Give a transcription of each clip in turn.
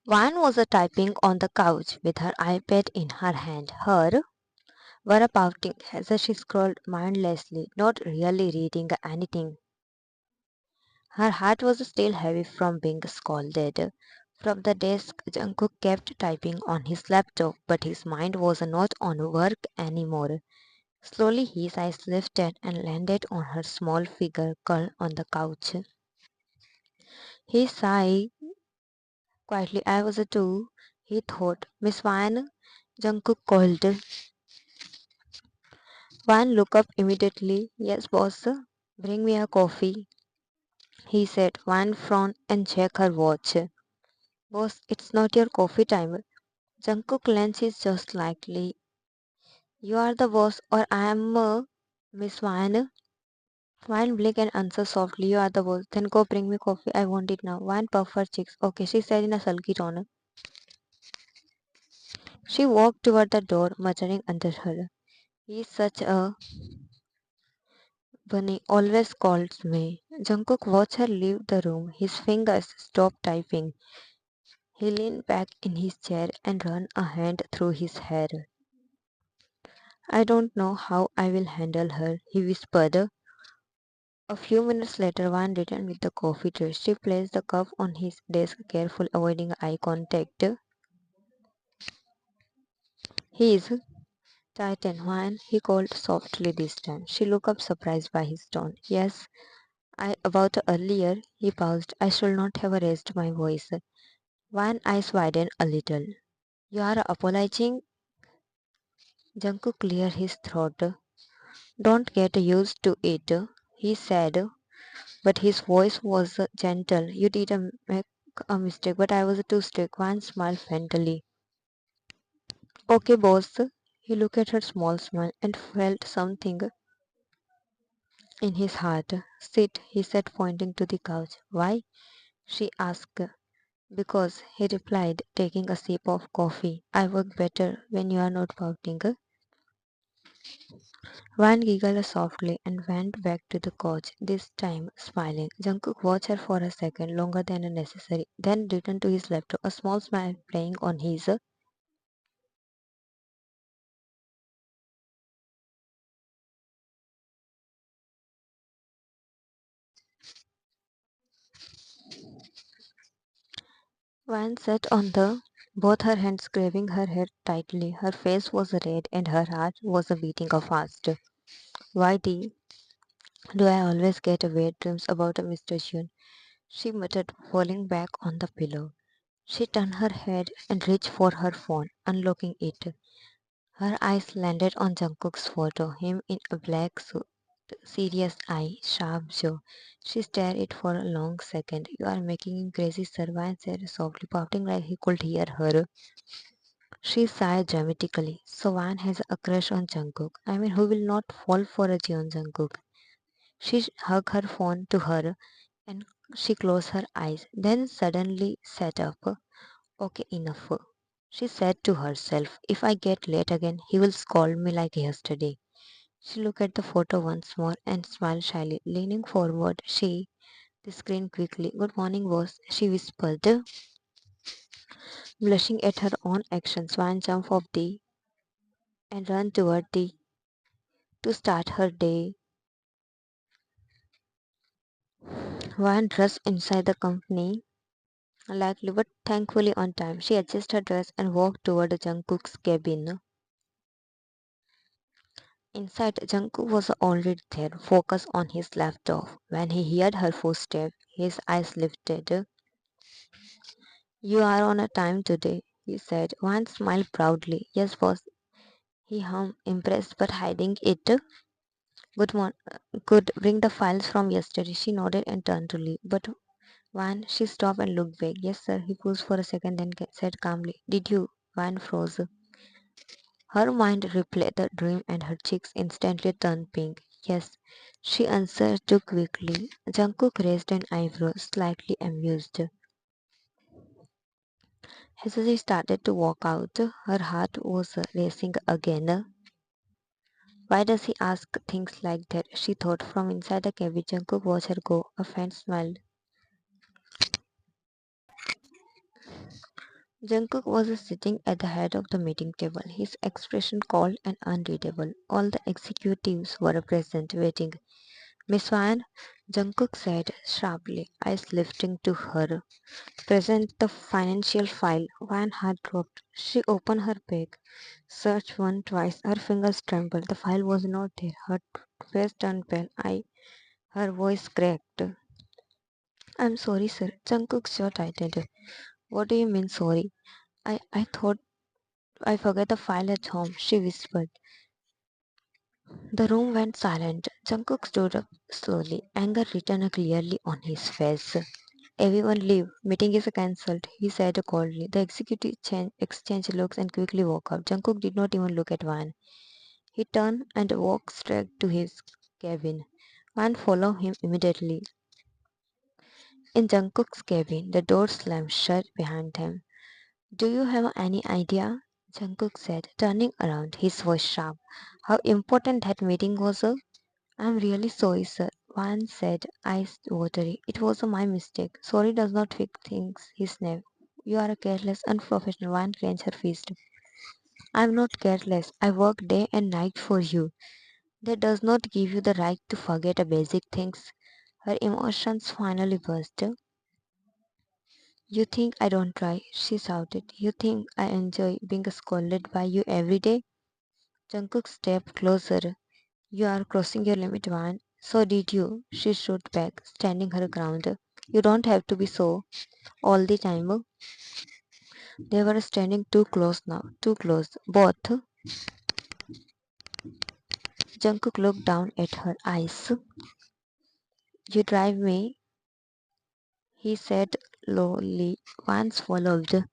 Wan was typing on the couch with her iPad in her hand. Her were pouting as she scrolled mindlessly, not really reading anything. Her heart was still heavy from being scolded. From the desk, Jungkook kept typing on his laptop, but his mind was not on work anymore. Slowly his eyes lifted and landed on her small figure curled on the couch. He sighed quietly. I was a two, he thought. Miss Van, Jungkook called. Van looked up immediately. Yes, boss. Bring me a coffee, he said. Van frowned and checked her watch. Boss, it's not your coffee time. Jungkook leant his jaw slightly. You are the boss or I am Miss Van. Van blinked and answered softly. You are the boss. Then go bring me coffee. I want it now. Van puffed her cheeks. Okay, she said in a sulky tone. She walked toward the door, muttering under her. He's such a bunny, always calls me. Jungkook watched her leave the room. His fingers stopped typing. He leaned back in his chair and ran a hand through his hair. I don't know how I will handle her, he whispered. A few minutes later, Van returned with the coffee tray. She placed the cup on his desk, carefully avoiding eye contact. He's Titan, Van, he called softly this time. She looked up surprised by his tone. Yes, I about earlier, he paused. I should not have raised my voice. Van eyes widened a little. You are apologizing? Jungkook cleared his throat. Don't get used to it, he said, but his voice was gentle. You did make a mistake, but I was too strict. Van smiled faintly. Okay, boss. He looked at her small smile and felt something in his heart. Sit, he said, pointing to the couch. Why? She asked. Because, he replied, taking a sip of coffee. I work better when you are not pouting. Van giggled softly and went back to the couch, this time smiling. Jungkook watched her for a second, longer than necessary, then returned to his laptop, a small smile playing on his. Van sat on the both her hands grabbing her hair tightly. Her face was red and her heart was beating fast. Why do I always get weird dreams about a Mr. Jun? She muttered, falling back on the pillow. She turned her head and reached for her phone, unlocking it. Her eyes landed on Jungkook's photo, him in a black suit, serious eye, sharp jaw. She stared at it for a long second. You are making him crazy, sir, Van said softly, pouting like he could hear her. She sighed dramatically. So Van has a crush on Jungkook. I mean, who will not fall for a Jeon Jungkook? She hugged her phone to her and she closed her eyes, then suddenly sat up. Okay, enough. She said to herself, if I get late again, he will scold me like yesterday. She looked at the photo once more and smiled shyly. Leaning forward, she the screen quickly. Good morning, boss, she whispered, blushing at her own actions. One jump of the and ran toward the to start her day. One dressed inside the company, likely but thankfully on time. She adjusted her dress and walked toward Jungkook's cabin. Inside, Jungkook was already there, focused on his laptop. When he heard her footsteps, his eyes lifted. You are on a time today, he said. One smiled proudly. Yes, boss. He hummed, impressed but hiding it. Good morning. Could bring the files from yesterday. She nodded and turned to leave. But Van, she stopped and looked back. Yes, sir. He paused for a second, then said calmly, Did you? Van froze. Her mind replayed the dream and her cheeks instantly turned pink. Yes, she answered too quickly. Jungkook raised an eyebrow, slightly amused. As she started to walk out, her heart was racing again. Why does he ask things like that? She thought from inside the cabin. Jungkook watched her go. A faint smile Jungkook was sitting at the head of the meeting table, his expression cold and unreadable. All the executives were present, waiting. Miss Wan, Jungkook said sharply, eyes lifting to her. Present the financial file. Van had dropped. She opened her bag, searched one twice. Her fingers trembled. The file was not there. Her face turned pale. Her voice cracked. I'm sorry, sir. Jungkook's jaw tightened. What do you mean sorry? I thought I forgot the file at home, she whispered. The room went silent. Jungkook stood up slowly, anger written clearly on his face. Everyone leave. Meeting is cancelled, he said coldly. The executive exchanged looks and quickly woke up. Jungkook did not even look at Van. He turned and walked straight to his cabin. Van followed him immediately. In Jungkook's cabin, the door slammed shut behind him. Do you have any idea? Jungkook said, turning around, his voice sharp. How important that meeting was? I'm really sorry, sir. Van said, eyes watery. It was my mistake. Sorry does not fix things, he snapped. You are a careless, unprofessional. Van clenched her fist. I'm not careless. I work day and night for you. That does not give you the right to forget a basic things. Her emotions finally burst. You think I don't try, she shouted. You think I enjoy being scolded by you every day? Jungkook stepped closer. You are crossing your limit, Van. So did you. She stood back, standing her ground. You don't have to be so all the time. They were standing too close now, too close. Both. Jungkook looked down at her eyes. You drive me, he said lowly. Van swallowed.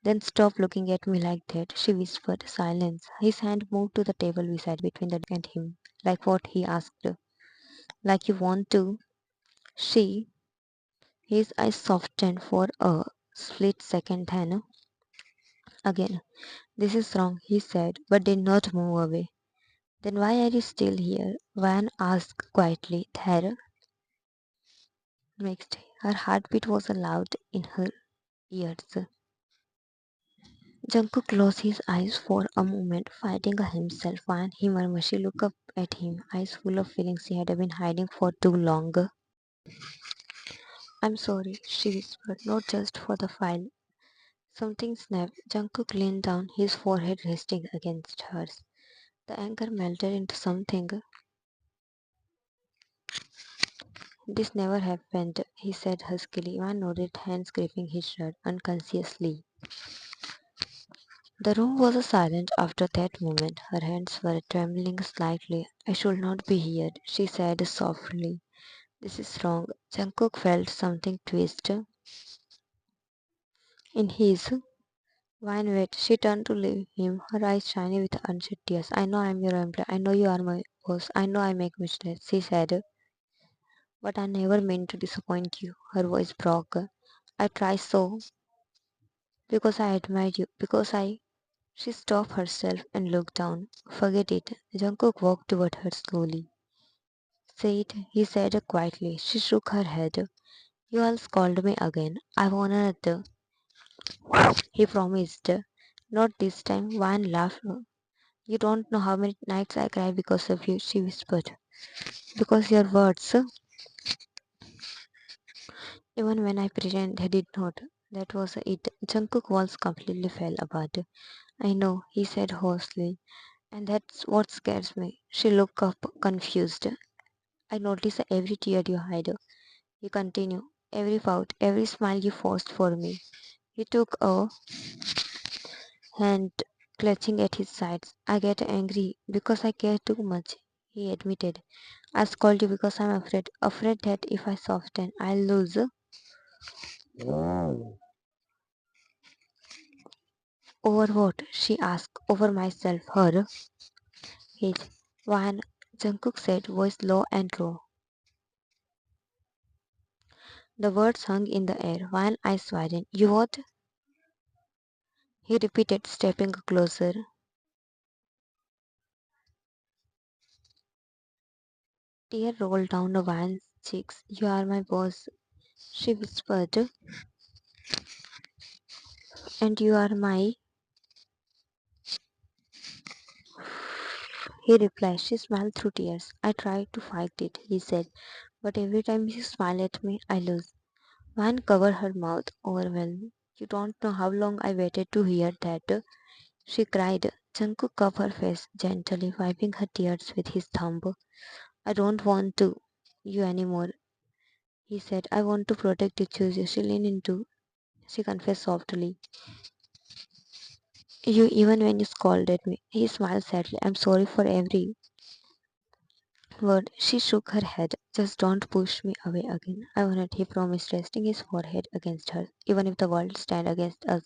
Then stop looking at me like that, she whispered. Silence. His hand moved to the table beside between the desk and him. Like what, he asked. Like you want to? She, his eyes softened for a split second, then again. This is wrong, he said, but did not move away. Then why are you still here? Van asked quietly. There, mixed. Her heartbeat was loud in her ears. Jungkook closed his eyes for a moment, fighting himself. When he murmured, she looked up at him, eyes full of feelings she had been hiding for too long. I'm sorry, she whispered, not just for the file. Something snapped. Jungkook leaned down, his forehead resting against hers. The anger melted into something. This never happened, he said huskily. One nodded, hands gripping his shirt unconsciously. The room was silent after that moment. Her hands were trembling slightly. I should not be here, she said softly. This is wrong. Jungkook felt something twist in his. Wine wet. She turned to leave him, her eyes shiny with unshed tears. I know I am your employee. I know you are my boss. I know I make mistakes, she said. But I never meant to disappoint you. Her voice broke. I try so because I admire you. Because I. She stopped herself and looked down. Forget it. Jungkook walked toward her slowly. Say it, he said quietly. She shook her head. You all scolded me again. I wanted, he promised. Not this time. One laughed. You don't know how many nights I cried because of you, she whispered. Because your words, even when I pretend they did not. That was it. Jungkook walls completely fell apart. I know, he said hoarsely, and that's what scares me. She looked up, confused. I notice every tear you hide. He continued. Every pout, every smile you forced for me. He took a hand, clutching at his sides. I get angry because I care too much, he admitted. I scold you because I'm afraid that if I soften, I'll lose. Over what? She asked. Over myself, her, his. One, Jungkook said, voice low and low. The words hung in the air. One eyes widened. You what? He repeated, stepping closer. Tear rolled down the Van's cheeks. You are my boss, she whispered. And you are my. He replied. She smiled through tears. I tried to fight it, he said, but every time you smile at me, I lose. Van covered her mouth, overwhelmed. You don't know how long I waited to hear that, she cried. Jungkook covered her face gently, wiping her tears with his thumb. I don't want to you anymore, he said. I want to protect you, choose you. She leaned into, she confessed softly. You even when you scolded me. He smiled sadly. I'm sorry for every word. She shook her head. Just don't push me away again. I wanted, he promised, resting his forehead against her, even if the world stand against us.